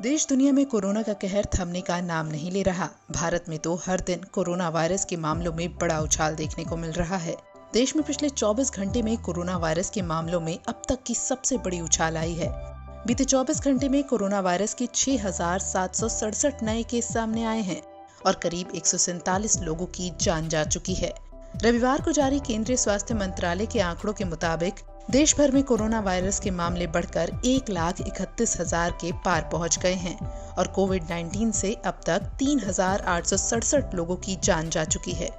देश दुनिया में कोरोना का कहर थमने का नाम नहीं ले रहा। भारत में तो हर दिन कोरोना वायरस के मामलों में बड़ा उछाल देखने को मिल रहा है। देश में पिछले 24 घंटे में कोरोना वायरस के मामलों में अब तक की सबसे बड़ी उछाल आई है। बीते 24 घंटे में कोरोना वायरस के 6,767 नए केस सामने आए हैं और करीब 147 लोगों की जान जा चुकी है। रविवार को जारी केंद्रीय स्वास्थ्य मंत्रालय के आंकड़ों के मुताबिक देश भर में कोरोना वायरस के मामले बढ़कर 1,31,000 के पार पहुंच गए हैं और कोविड-19 से अब तक 3,867 लोगों की जान जा चुकी है।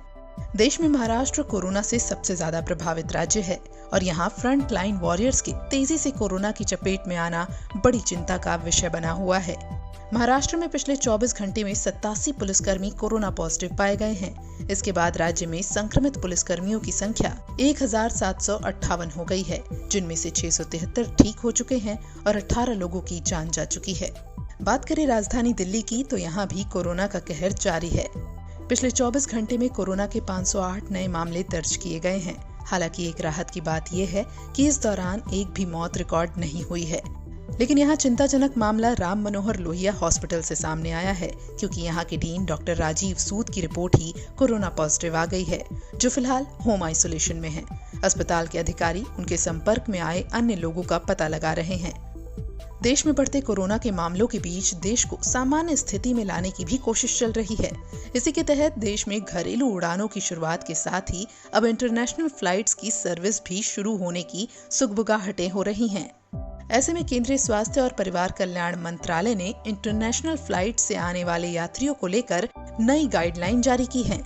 देश में महाराष्ट्र कोरोना से सबसे ज्यादा प्रभावित राज्य है और यहाँ फ्रंट लाइन वॉरियर्स के तेजी से कोरोना की चपेट में आना बड़ी चिंता का विषय बना हुआ है। महाराष्ट्र में पिछले 24 घंटे में 87 पुलिसकर्मी कोरोना पॉजिटिव पाए गए हैं। इसके बाद राज्य में संक्रमित पुलिसकर्मियों की संख्या 1,758 हो गई है, जिनमें से 673 ठीक हो चुके हैं और 18 लोगों की जान जा चुकी है। बात करें राजधानी दिल्ली की तो यहाँ भी कोरोना का कहर जारी है। पिछले 24 घंटे में कोरोना के 508 नए मामले दर्ज किए गए हैं। हालांकि एक राहत की बात यह है कि इस दौरान एक भी मौत रिकॉर्ड नहीं हुई है। लेकिन यहाँ चिंताजनक मामला राम मनोहर लोहिया हॉस्पिटल से सामने आया है, क्योंकि यहाँ के डीन डॉक्टर राजीव सूद की रिपोर्ट ही कोरोना पॉजिटिव आ गई है, जो फिलहाल होम आइसोलेशन में है। अस्पताल के अधिकारी उनके संपर्क में आए अन्य लोगों का पता लगा रहे हैं। देश में बढ़ते कोरोना के मामलों के बीच देश को सामान्य स्थिति में लाने की भी कोशिश चल रही है। इसी के तहत देश में घरेलू उड़ानों की शुरुआत के साथ ही अब इंटरनेशनल फ्लाइट्स की सर्विस भी शुरू होने की सुगबुगाहटें हो रही हैं। ऐसे में केंद्रीय स्वास्थ्य और परिवार कल्याण मंत्रालय ने इंटरनेशनल फ्लाइट से आने वाले यात्रियों को लेकर नई गाइडलाइन जारी की है,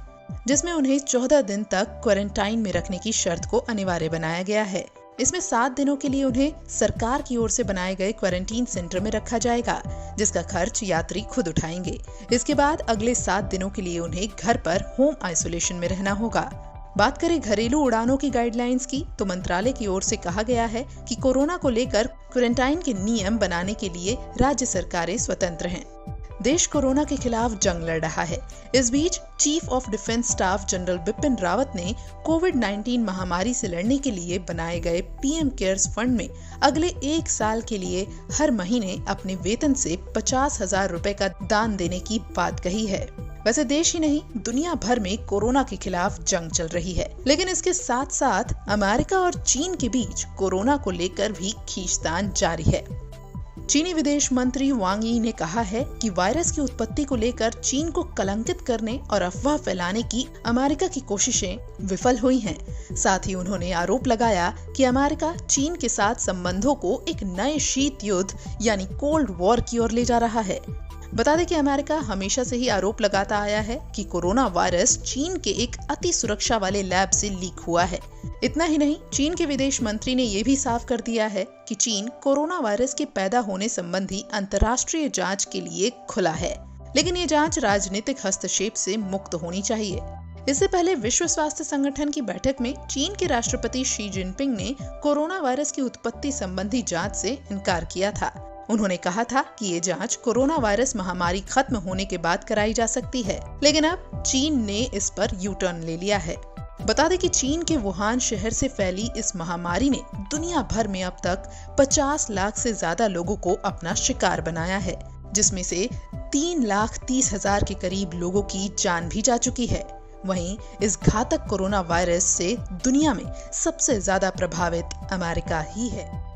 जिसमें उन्हें 14 दिन तक क्वारंटाइन में रखने की शर्त को अनिवार्य बनाया गया है। इसमें 7 दिनों के लिए उन्हें सरकार की ओर से बनाए गए क्वारंटीन सेंटर में रखा जाएगा, जिसका खर्च यात्री खुद उठाएंगे। इसके बाद अगले 7 दिनों के लिए उन्हें घर पर होम आइसोलेशन में रहना होगा। बात करें घरेलू उड़ानों की गाइडलाइंस की तो मंत्रालय की ओर से कहा गया है कि कोरोना को लेकर क्वारंटाइन के नियम बनाने के लिए राज्य सरकारें स्वतंत्र हैं। देश कोरोना के खिलाफ जंग लड़ रहा है। इस बीच chief of defence staff general Bipin Rawat ने कोविड-19 महामारी से लड़ने के लिए बनाए गए पीएम केयर्स फंड में अगले 1 साल के लिए हर महीने अपने वेतन से 50,000 रुपए का दान देने की बात कही है। वैसे देश ही नहीं, दुनिया भर में कोरोना के खिलाफ जंग चल रही है, लेकिन इसके साथ साथ अमेरिका और चीन के बीच कोरोना को लेकर भी खींचतान जारी है। चीनी विदेश मंत्री वांग यी ने कहा है कि वायरस की उत्पत्ति को लेकर चीन को कलंकित करने और अफवाह फैलाने की अमेरिका की कोशिशें विफल हुई हैं। साथ ही उन्होंने आरोप लगाया कि अमेरिका चीन के साथ संबंधों को एक नए शीत युद्ध यानी कोल्ड वॉर की ओर ले जा रहा है। बता दें कि अमेरिका हमेशा से ही आरोप लगाता आया है कि कोरोना वायरस चीन के एक अति सुरक्षा वाले लैब से लीक हुआ है। इतना ही नहीं, चीन के विदेश मंत्री ने यह भी साफ कर दिया है कि चीन कोरोना वायरस के पैदा होने संबंधी अंतर्राष्ट्रीय जांच के लिए खुला है, लेकिन ये जांच राजनीतिक हस्तक्षेप से मुक्त होनी चाहिए। इससे पहले विश्व स्वास्थ्य संगठन की बैठक में चीन के राष्ट्रपति शी जिनपिंग ने कोरोना वायरस की उत्पत्ति संबंधी जांच से इनकार किया था। उन्होंने कहा था कि ये जांच कोरोना वायरस महामारी खत्म होने के बाद कराई जा सकती है, लेकिन अब चीन ने इस पर यू टर्न ले लिया है। बता दें कि चीन के वुहान शहर से फैली इस महामारी ने दुनिया भर में अब तक 50 लाख से ज्यादा लोगों को अपना शिकार बनाया है, जिसमें से 3,30,000 के करीब लोगों की जान भी जा चुकी है। वहीं इस घातक कोरोना वायरस से दुनिया में सबसे ज्यादा प्रभावित अमेरिका ही है।